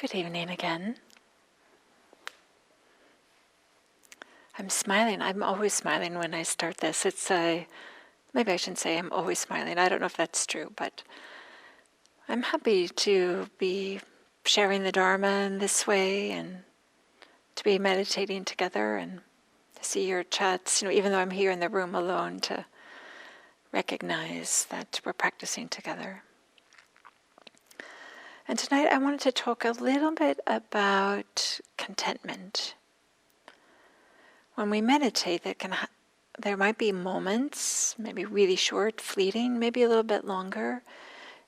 Good evening again. I'm smiling. I'm always smiling when I start this. Maybe I shouldn't say I'm always smiling. I don't know if that's true, but I'm happy to be sharing the Dharma in this way and to be meditating together and to see your chats, even though I'm here in the room alone, to recognize that we're practicing together. And tonight I wanted to talk a little bit about contentment. When we meditate, there might be moments, maybe really short, fleeting, maybe a little bit longer,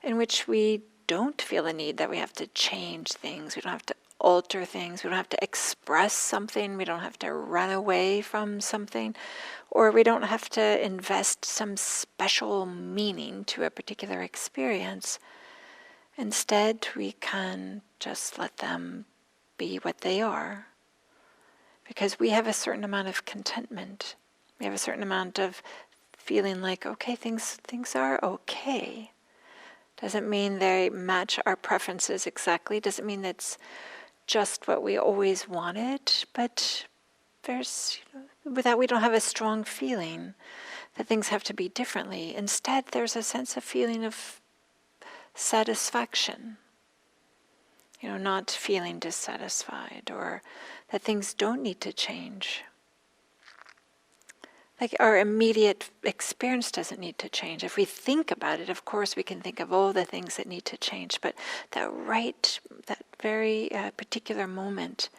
in which we don't feel the need that we have to change things. We don't have to alter things. We don't have to express something. We don't have to run away from something. Or we don't have to invest some special meaning to a particular experience. Instead, we can just let them be what they are. Because we have a certain amount of contentment. We have a certain amount of feeling like, okay, things are okay. Doesn't mean they match our preferences exactly. Doesn't mean that's just what we always wanted. But with that we don't have a strong feeling that things have to be differently. Instead, there's a sense of feeling of satisfaction. Not feeling dissatisfied or that things don't need to change. Like our immediate experience doesn't need to change. If we think about it, of course we can think of all the things that need to change, but that very particular moment,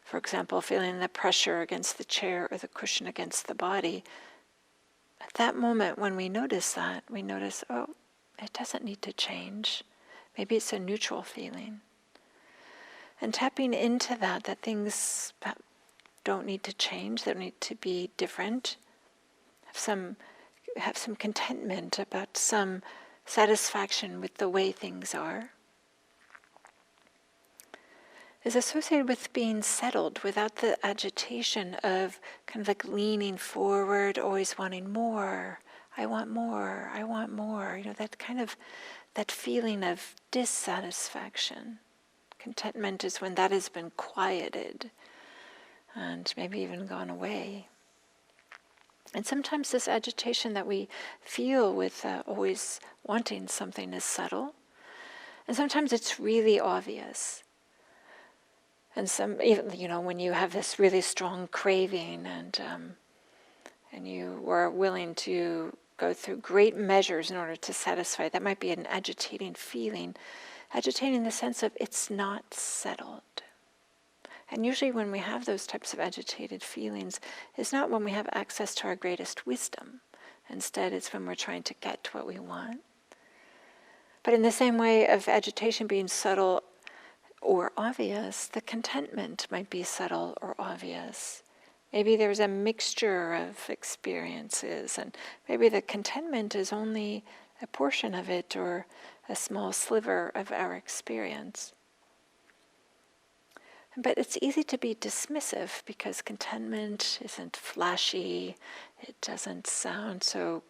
for example, feeling the pressure against the chair or the cushion against the body, at that moment when we notice that, we notice, oh, it doesn't need to change. Maybe it's a neutral feeling. And tapping into that things don't need to change, they don't need to be different, have some contentment about some satisfaction with the way things are, is associated with being settled without the agitation of kind of like leaning forward, always wanting more. I want more, I want more. That feeling of dissatisfaction. Contentment is when that has been quieted and maybe even gone away. And sometimes this agitation that we feel with always wanting something is subtle. And sometimes it's really obvious. And even, when you have this really strong craving and you are willing to go through great measures in order to satisfy, that might be an agitating feeling. Agitating in the sense of it's not settled. And usually when we have those types of agitated feelings, it's not when we have access to our greatest wisdom. Instead, it's when we're trying to get to what we want. But in the same way of agitation being subtle or obvious, the contentment might be subtle or obvious. Maybe there's a mixture of experiences, and maybe the contentment is only a portion of it or a small sliver of our experience. But it's easy to be dismissive because contentment isn't flashy, it doesn't sound so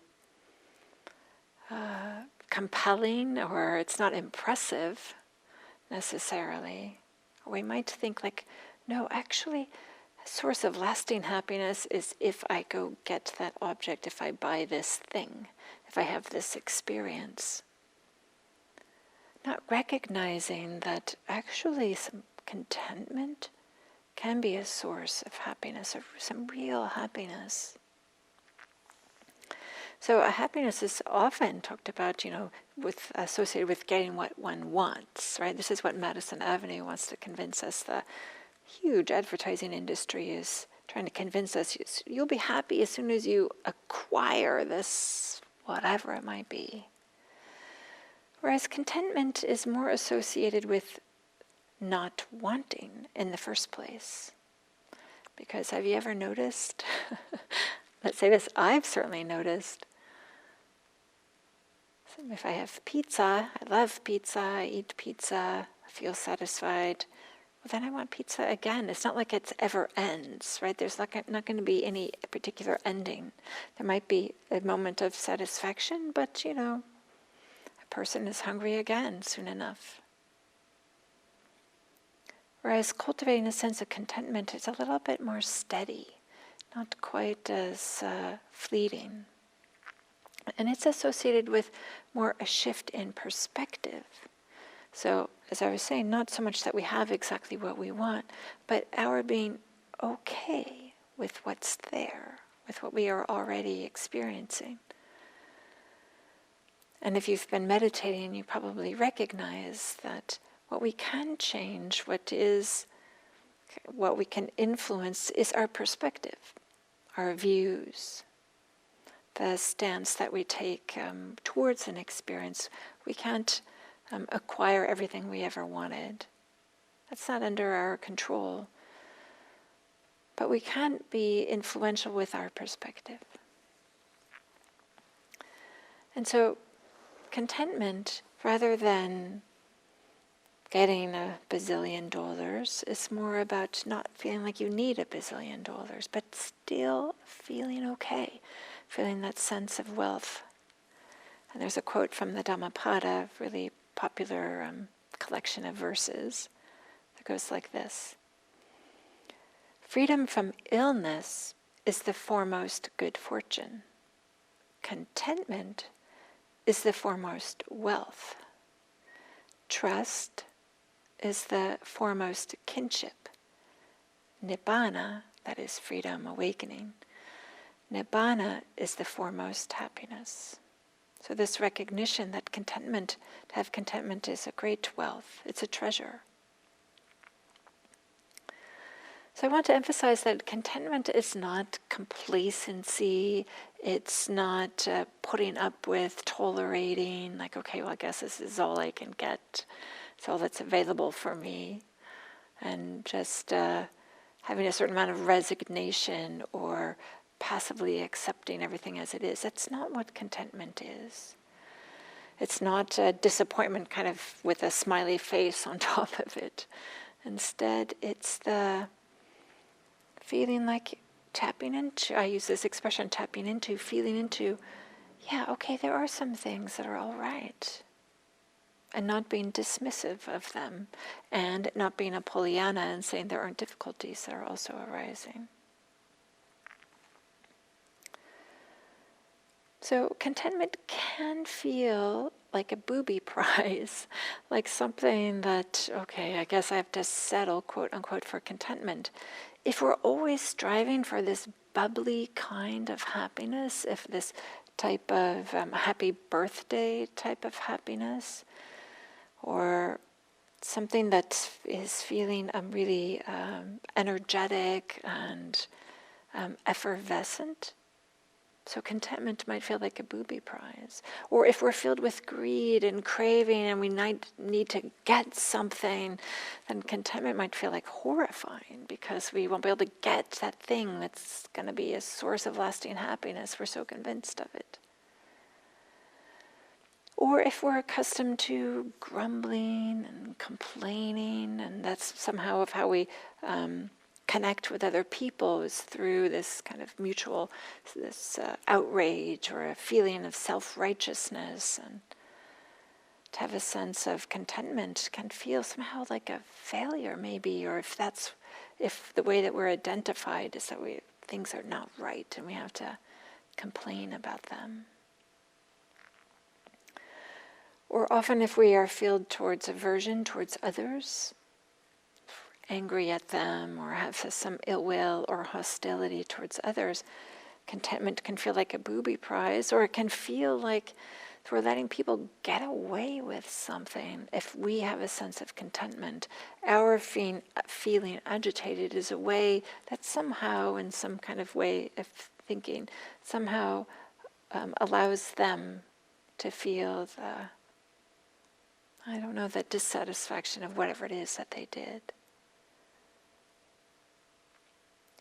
compelling, or it's not impressive necessarily. Or we might think like, no, actually, a source of lasting happiness is if I go get that object, if I buy this thing, if I have this experience. Not recognizing that actually some contentment can be a source of happiness, of some real happiness. So happiness is often talked about, associated with getting what one wants, right? This is what Madison Avenue wants to convince us. The huge advertising industry is trying to convince us you'll be happy as soon as you acquire this, whatever it might be. Whereas contentment is more associated with not wanting in the first place. Because have you ever noticed, let's say this, I've certainly noticed, if I have pizza, I love pizza, I eat pizza, I feel satisfied, well then I want pizza again. It's not like it ever ends, right? There's not going to be any particular ending. There might be a moment of satisfaction, but a person is hungry again soon enough. Whereas cultivating a sense of contentment is a little bit more steady, not quite as fleeting. And it's associated with more a shift in perspective. So, as I was saying, not so much that we have exactly what we want, but our being okay with what's there, with what we are already experiencing. And if you've been meditating, you probably recognize that what we can change, what we can influence, is our perspective, our views, the stance that we take towards an experience. We can't acquire everything we ever wanted. That's not under our control. But we can be influential with our perspective. And so contentment, rather than getting $1 billion, is more about not feeling like you need $1 billion, but still feeling okay, feeling that sense of wealth. And there's a quote from the Dhammapada, really popular collection of verses, that goes like this: "Freedom from illness is the foremost good fortune. Contentment is the foremost wealth. Trust is the foremost kinship. Nibbana, that is freedom, awakening, Nibbana is the foremost happiness." So this recognition that to have contentment is a great wealth, it's a treasure. So I want to emphasize that contentment is not complacency, it's not putting up with, tolerating, like, okay, well, I guess this is all I can get, it's all that's available for me, and just having a certain amount of resignation or passively accepting everything as it is. That's not what contentment is. It's not a disappointment kind of with a smiley face on top of it. Instead, it's the feeling like tapping into, I use this expression, tapping into, feeling into, yeah, okay, there are some things that are all right. And not being dismissive of them. And not being a Pollyanna and saying there aren't difficulties that are also arising. So contentment can feel like a booby prize, like something that, okay, I guess I have to settle, quote unquote, for contentment. If we're always striving for this bubbly kind of happiness, if this type of happy birthday type of happiness, or something that is feeling really energetic and effervescent, so contentment might feel like a booby prize. Or if we're filled with greed and craving and we need to get something, then contentment might feel like horrifying because we won't be able to get that thing that's going to be a source of lasting happiness. We're so convinced of it. Or if we're accustomed to grumbling and complaining, and that's somehow of how we connect with other people, is through this kind of mutual, outrage or a feeling of self-righteousness, and to have a sense of contentment can feel somehow like a failure, maybe, or if the way that we're identified is that things are not right and we have to complain about them. Or often if we are filled towards aversion towards others, angry at them or have some ill will or hostility towards others, contentment can feel like a booby prize, or it can feel like we're letting people get away with something. If we have a sense of contentment, our feeling agitated is a way that somehow, in some kind of way of thinking, somehow allows them to feel the dissatisfaction of whatever it is that they did.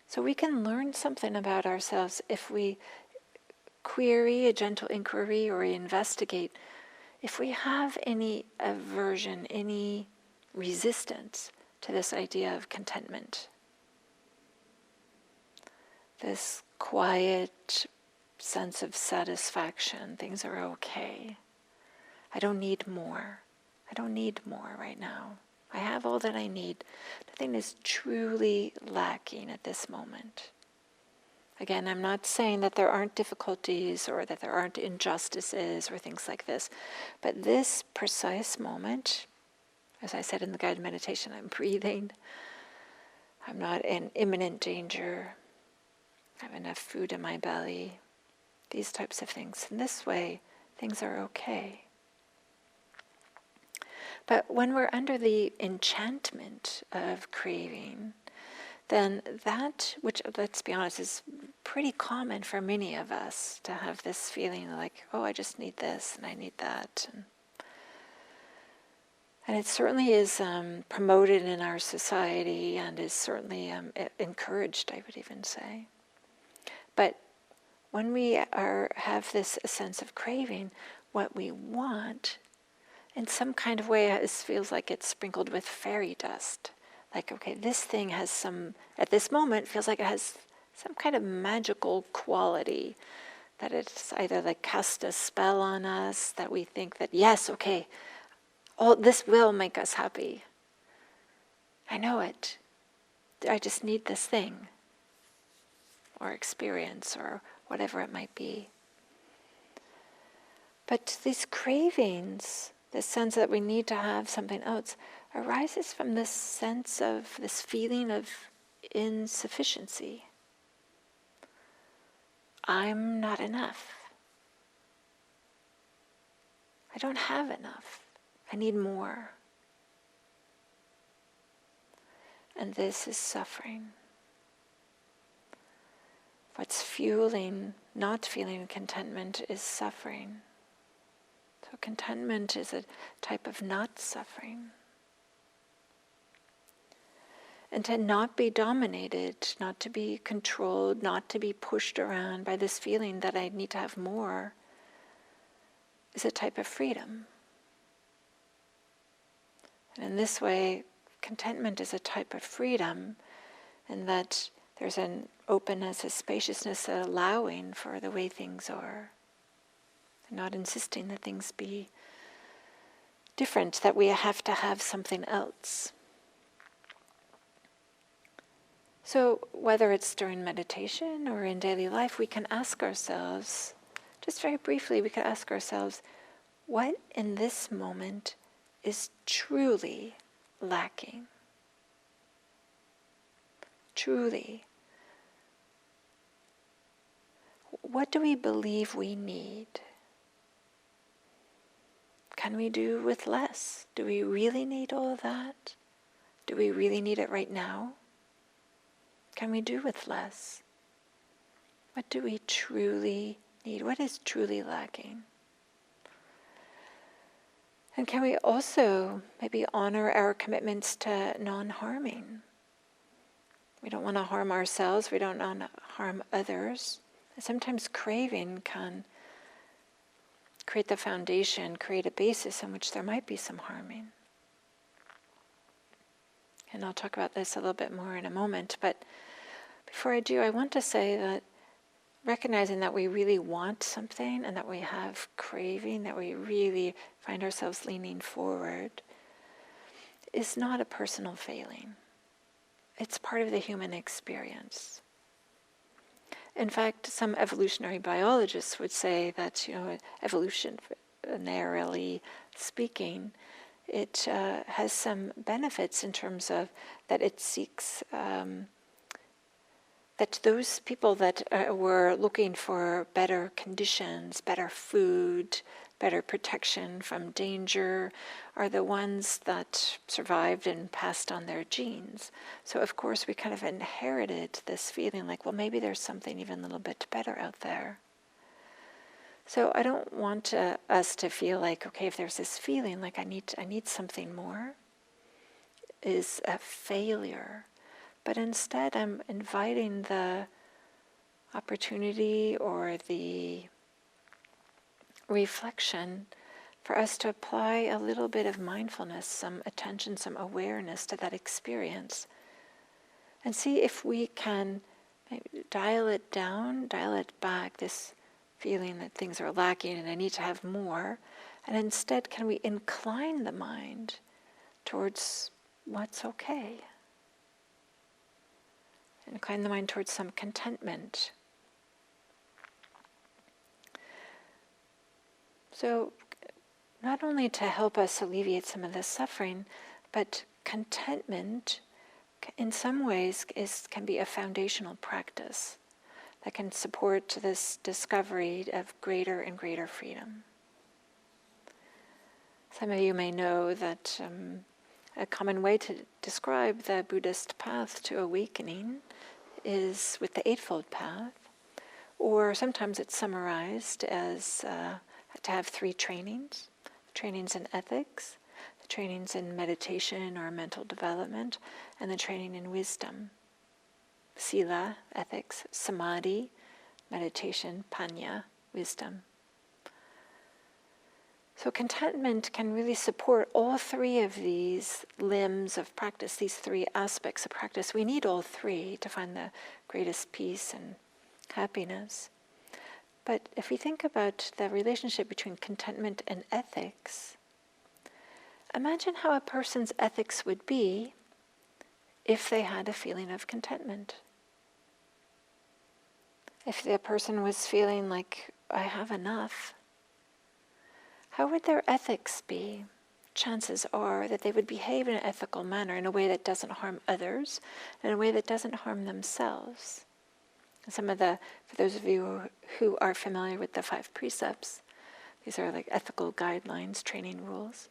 So we can learn something about ourselves if we query, a gentle inquiry, or investigate if we have any aversion, any resistance to this idea of contentment. This quiet sense of satisfaction, things are okay. I don't need more. I don't need more right now. I have all that I need. Nothing is truly lacking at this moment. Again, I'm not saying that there aren't difficulties or that there aren't injustices or things like this, but this precise moment, as I said in the guided meditation, I'm breathing. I'm not in imminent danger. I have enough food in my belly. These types of things. In this way, things are okay. But when we're under the enchantment of craving, then that, which, let's be honest, is pretty common for many of us, to have this feeling like, oh, I just need this and I need that. And it certainly is promoted in our society and is certainly encouraged, I would even say. But when we have this sense of craving, what we want, in some kind of way, it feels like it's sprinkled with fairy dust. Like, okay, this thing has some, at this moment, feels like it has some kind of magical quality, that it's either like cast a spell on us, that we think that, yes, okay, oh, this will make us happy. I know it. I just need this thing, or experience, or whatever it might be. But these cravings, this sense that we need to have something else, arises from this sense of, this feeling of insufficiency. I'm not enough. I don't have enough. I need more. And this is suffering. What's fueling not feeling contentment is suffering. So contentment is a type of not suffering. And to not be dominated, not to be controlled, not to be pushed around by this feeling that I need to have more, is a type of freedom. And in this way, contentment is a type of freedom, in that there's an openness, a spaciousness, an allowing for the way things are. And not insisting that things be different, that we have to have something else. So whether it's during meditation or in daily life, we can ask ourselves, just very briefly, we can ask ourselves, what in this moment is truly lacking? Truly. What do we believe we need? Can we do with less? Do we really need all of that? Do we really need it right now? Can we do with less? What do we truly need? What is truly lacking? And can we also maybe honor our commitments to non-harming? We don't want to harm ourselves, we don't want to harm others. Sometimes craving can create the foundation, create a basis in which there might be some harming. And I'll talk about this a little bit more in a moment, but before I do, I want to say that recognizing that we really want something and that we have craving, that we really find ourselves leaning forward, is not a personal failing. It's part of the human experience. In fact, some evolutionary biologists would say that, evolutionarily speaking, it has some benefits in terms of that it seeks that those people that were looking for better conditions, better food, better protection from danger, are the ones that survived and passed on their genes. So of course we kind of inherited this feeling like, well, maybe there's something even a little bit better out there. So I don't want us to feel like, okay, if there's this feeling like I need something more, is a failure. But instead, I'm inviting the opportunity or the reflection for us to apply a little bit of mindfulness, some attention, some awareness to that experience, and see if we can maybe dial it down, dial it back, this feeling that things are lacking and I need to have more, and instead can we incline the mind towards what's okay. Incline the mind towards some contentment. So, not only to help us alleviate some of the suffering, but contentment, in some ways, can be a foundational practice that can support this discovery of greater and greater freedom. Some of you may know that a common way to describe the Buddhist path to awakening is with the Eightfold Path, or sometimes it's summarized as to have 3 trainings: trainings in ethics, the trainings in meditation or mental development, and the training in wisdom. Sila, ethics; samadhi, meditation; panya, wisdom. So contentment can really support all 3 of these limbs of practice, these 3 aspects of practice. We need all 3 to find the greatest peace and happiness. But if we think about the relationship between contentment and ethics, imagine how a person's ethics would be if they had a feeling of contentment. If the person was feeling like, I have enough, how would their ethics be? Chances are that they would behave in an ethical manner, in a way that doesn't harm others, in a way that doesn't harm themselves. For those of you who are familiar with the 5 precepts, these are like ethical guidelines, training rules,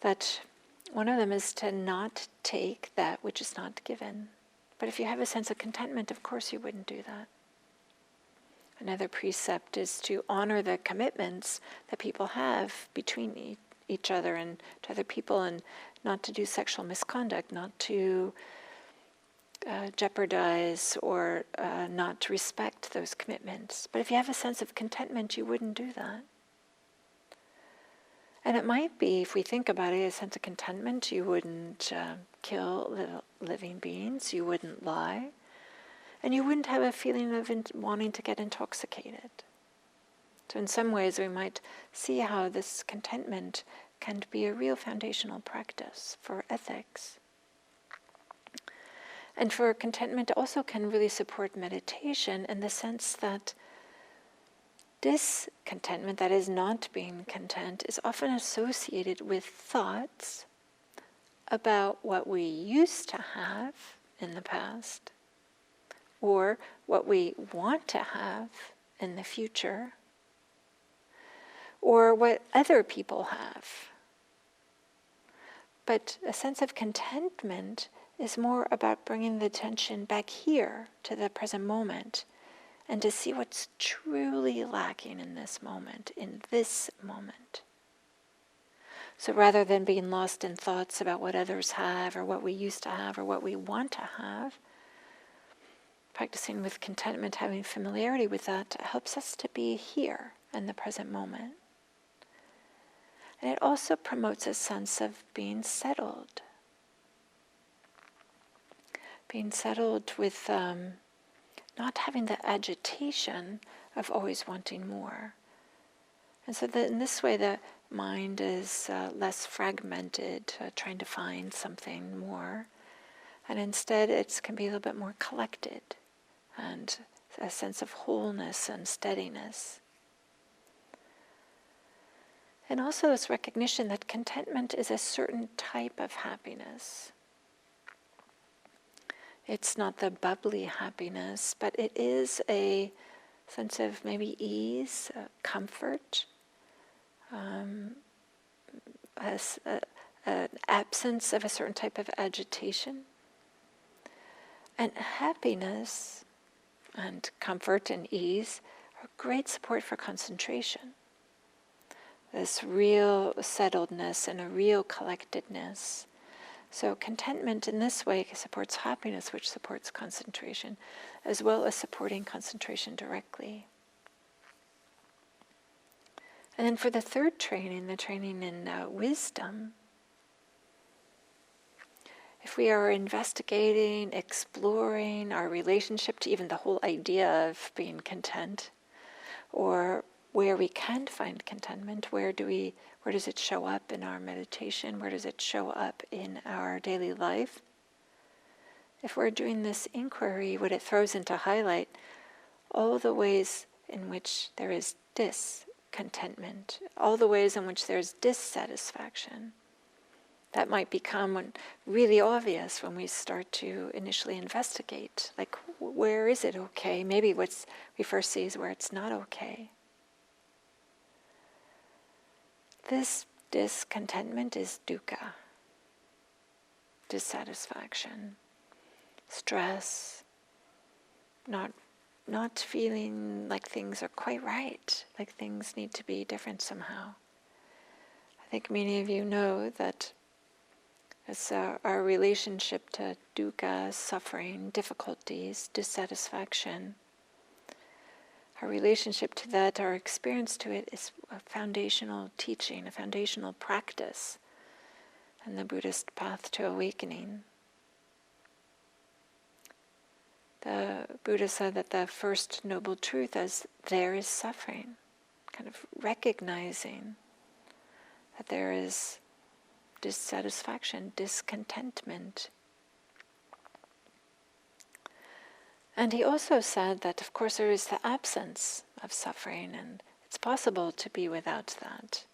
that one of them is to not take that which is not given. But if you have a sense of contentment, of course you wouldn't do that. Another precept is to honor the commitments that people have between each other and to other people, and not to do sexual misconduct, not to jeopardize or not to respect those commitments. But if you have a sense of contentment, you wouldn't do that. And it might be, if we think about it, a sense of contentment, you wouldn't kill living beings, you wouldn't lie, and you wouldn't have a feeling of wanting to get intoxicated. So in some ways we might see how this contentment can be a real foundational practice for ethics. And for contentment also can really support meditation in the sense that discontentment, that is not being content, is often associated with thoughts about what we used to have in the past, or what we want to have in the future, or what other people have. But a sense of contentment is more about bringing the attention back here to the present moment, and to see what's truly lacking in this moment, in this moment. So rather than being lost in thoughts about what others have, or what we used to have, or what we want to have, practicing with contentment, having familiarity with that, helps us to be here in the present moment. And it also promotes a sense of being settled. Being settled with not having the agitation of always wanting more. And so that in this way the mind is less fragmented, trying to find something more. And instead it can be a little bit more collected, and a sense of wholeness and steadiness. And also this recognition that contentment is a certain type of happiness. It's not the bubbly happiness, but it is a sense of maybe ease, comfort, an absence of a certain type of agitation. And happiness and comfort and ease are great support for concentration. This real settledness and a real collectedness. So contentment in this way supports happiness, which supports concentration, as well as supporting concentration directly. And then for the third training, the training in wisdom, if we are investigating, exploring our relationship to even the whole idea of being content, or where we can find contentment. Where does it show up in our meditation? Where does it show up in our daily life? If we're doing this inquiry, what it throws into highlight all the ways in which there is discontentment, all the ways in which there's dissatisfaction. That might become really obvious when we start to initially investigate, like, where is it okay? Maybe what we first see is where it's not okay. This discontentment is dukkha, dissatisfaction, stress, not feeling like things are quite right, like things need to be different somehow. I think many of you know that as our relationship to dukkha, suffering, difficulties, dissatisfaction, our relationship to that, our experience to it, is a foundational teaching, a foundational practice in the Buddhist path to awakening. The Buddha said that the first noble truth is there is suffering, kind of recognizing that there is dissatisfaction, discontentment. And he also said that, of course, there is the absence of suffering, and it's possible to be without that.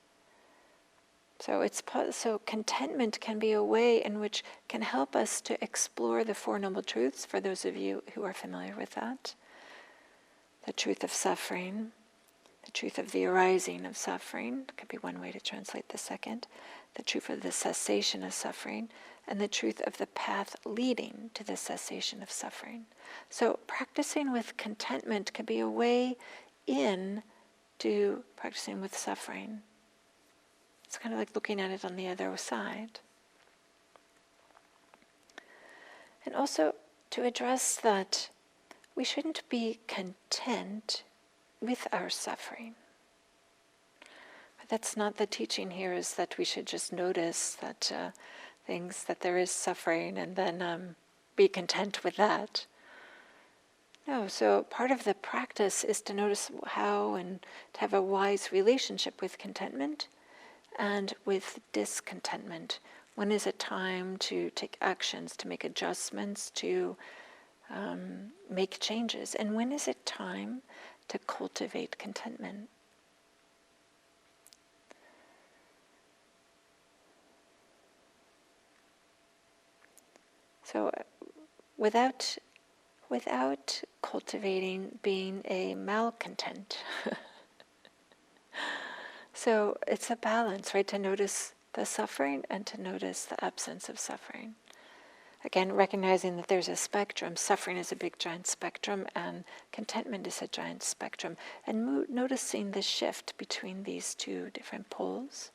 So contentment can be a way in which can help us to explore the Four Noble Truths, for those of you who are familiar with that. The truth of suffering, the truth of the arising of suffering, could be one way to translate the second, the truth of the cessation of suffering, and the truth of the path leading to the cessation of suffering. So practicing with contentment can be a way in to practicing with suffering. It's kind of like looking at it on the other side. And also to address that we shouldn't be content with our suffering. But that's not the teaching here, is that we should just notice that that there is suffering and then be content with that. No, so part of the practice is to notice how and to have a wise relationship with contentment and with discontentment. When is it time to take actions, to make adjustments, to make changes? And when is it time to cultivate contentment? So without cultivating being a malcontent. So it's a balance, right? To notice the suffering and to notice the absence of suffering. Again, recognizing that there's a spectrum. Suffering is a big giant spectrum and contentment is a giant spectrum. And noticing the shift between these two different poles.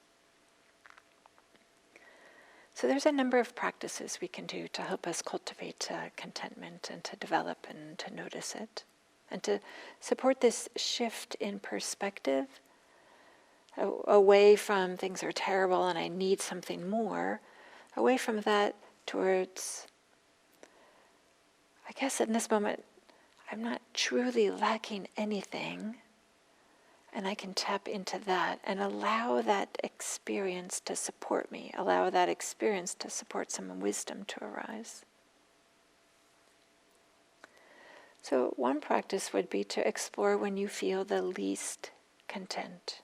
So there's a number of practices we can do to help us cultivate contentment and to develop and to notice it. And to support this shift in perspective away from things are terrible and I need something more, away from that towards, I guess in this moment, I'm not truly lacking anything, and I can tap into that and allow that experience to support me, allow that experience to support some wisdom to arise. So one practice would be to explore when you feel the least content.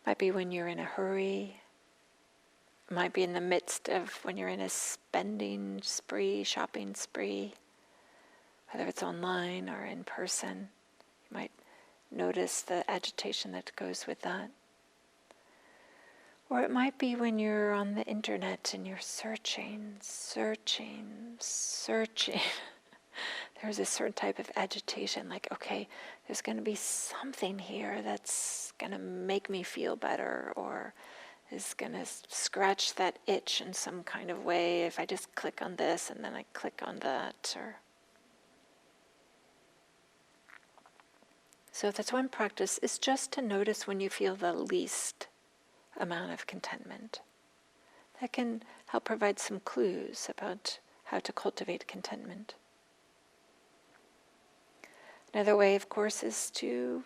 Might be when you're in a hurry. Might be in the midst of when you're in a spending spree, shopping spree, whether it's online or in person. You might notice the agitation that goes with that. Or it might be when you're on the internet and you're searching. There's a certain type of agitation, like, okay, there's going to be something here that's going to make me feel better, or is going to scratch that itch in some kind of way if I just click on this and then I click on that. So that's one practice, is just to notice when you feel the least amount of contentment. That can help provide some clues about how to cultivate contentment. Another way, of course, is to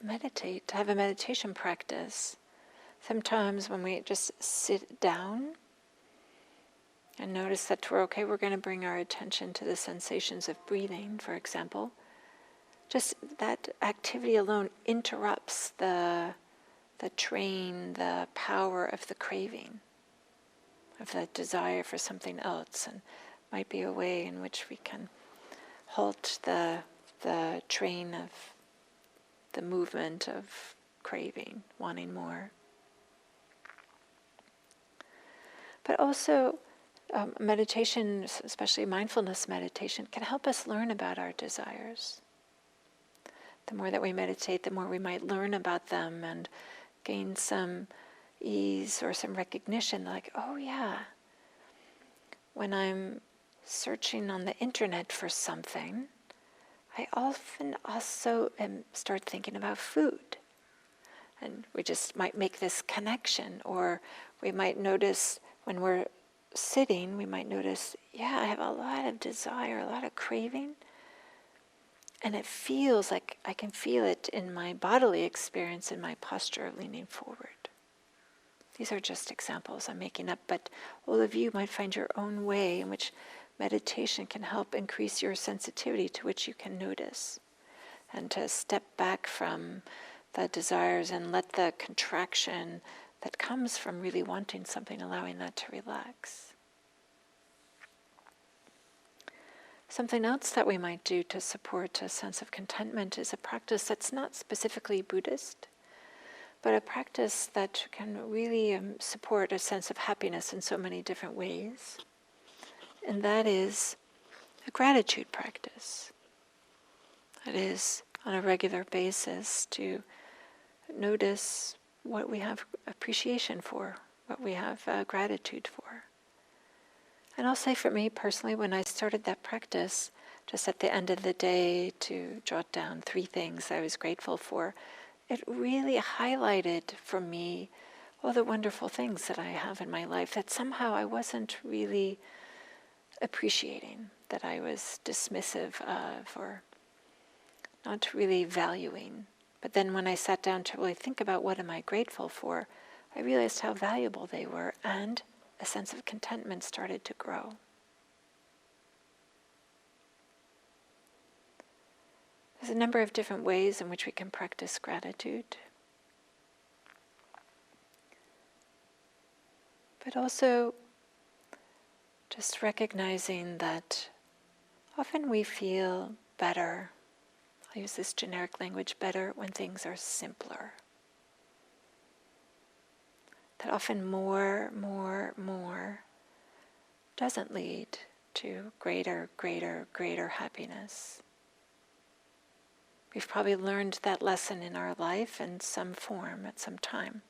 meditate, to have a meditation practice. Sometimes when we just sit down and notice that we're okay, we're going to bring our attention to the sensations of breathing, for example. Just that activity alone interrupts the train, the power of the craving, of the desire for something else, and might be a way in which we can halt the train of the movement of craving, wanting more. But also, meditation, especially mindfulness meditation, can help us learn about our desires. The more that we meditate, the more we might learn about them and gain some ease or some recognition, like, oh yeah, when I'm searching on the internet for something, I often also start thinking about food. And we just might make this connection, or we might notice when we're sitting, we might notice, yeah, I have a lot of desire, a lot of craving, and it feels like I can feel it in my bodily experience, in my posture of leaning forward. These are just examples I'm making up, but all of you might find your own way in which meditation can help increase your sensitivity to which you can notice, and to step back from the desires and let the contraction that comes from really wanting something, allowing that to relax. Something else that we might do to support a sense of contentment is a practice that's not specifically Buddhist, but a practice that can really support a sense of happiness in so many different ways. And that is a gratitude practice. It is on a regular basis to notice what we have appreciation for, what we have gratitude for. And I'll say for me personally, when I started that practice, just at the end of the day to jot down 3 things I was grateful for, it really highlighted for me all the wonderful things that I have in my life that somehow I wasn't really appreciating, that I was dismissive of or not really valuing. But then when I sat down to really think about what am I grateful for, I realized how valuable they were, and a sense of contentment started to grow. There's a number of different ways in which we can practice gratitude. But also just recognizing that often we feel better, I'll use this generic language, better when things are simpler. That often more doesn't lead to greater happiness. We've probably learned that lesson in our life in some form at some time.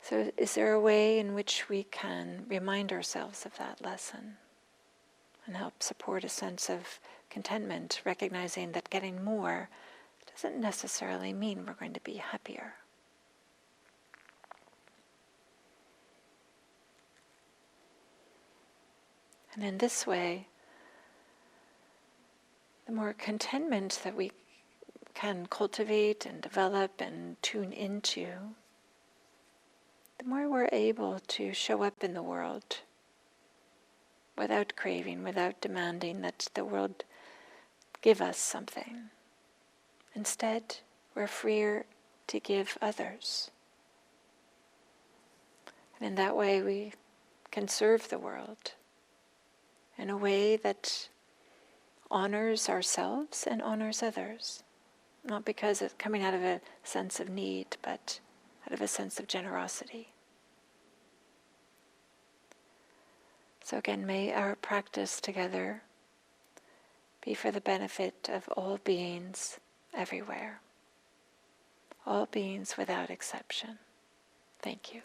So is there a way in which we can remind ourselves of that lesson and help support a sense of contentment, recognizing that getting more doesn't necessarily mean we're going to be happier? And in this way, the more contentment that we can cultivate and develop and tune into, the more we're able to show up in the world without craving, without demanding that the world give us something. Instead, we're freer to give others. And in that way, we can serve the world in a way that honors ourselves and honors others. Not because it's coming out of a sense of need, but out of a sense of generosity. So again, may our practice together be for the benefit of all beings everywhere. All beings without exception. Thank you.